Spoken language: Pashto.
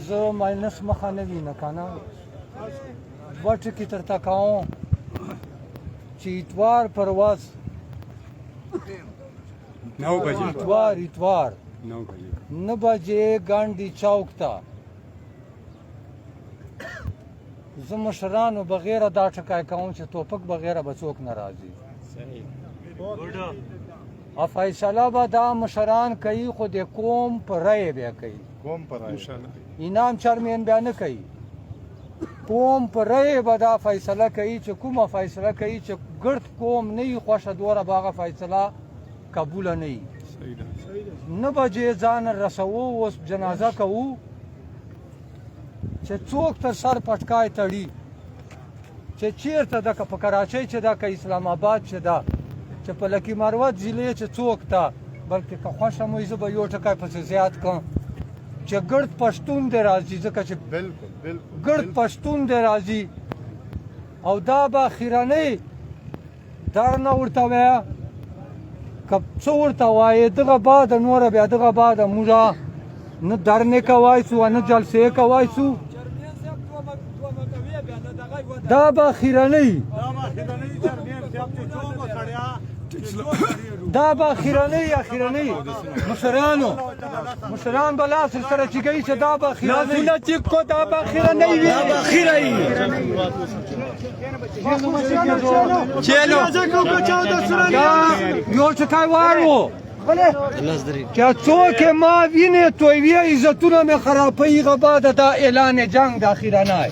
زه ماینس مخه نه وینه که نه دوه ټکي درته کوم چې اتوار پر ورځ اتوار 9 بجې ګاندي چوک ته زه مشرانو بغیره دا ټکی کوم چې توپک بغیره به څوک نه راځي فیصله به دا مشران کوي خو د قوم په رایې بیا کوي انعام چرمین بیا نه کوي قوم په رایې به دا فیصله کوي چې کومه فیصله کوي چې ګرد قوم نه وي خوښه دوره به هغه فیصله قبوله نه وي 9 بجې ځان رسوو اوس جنازه کوو چې څوک تر سر پټکای تړي چې چیرته ده که په کراچۍ چې ده که اسلام آباد چې ده چې په لکي مروت ضلع چې څوک ته بلکې که خوښه مو زه به یو ټکی پسې زیات کړم چې ګرد پښتون دی راځي ځکه چې ګرد پښتون دی راځي او دا به اخرنۍ درنه ورته وایه که څه ورته وایې دغه بعده نوره بیا دغه بعده موږ نه درنې کوای سو نه جلسې کوای سو دا به اخرنۍ دا به اخرنۍ مشران به لاس سره چې کوي چې دا به اخرنۍ دا به اخرنۍ وي یو ټکی وارو که څوک ما وینې تویوي عزتونه مې خرابوي هغه بعد دا اعلان جنګ د اخرنۍ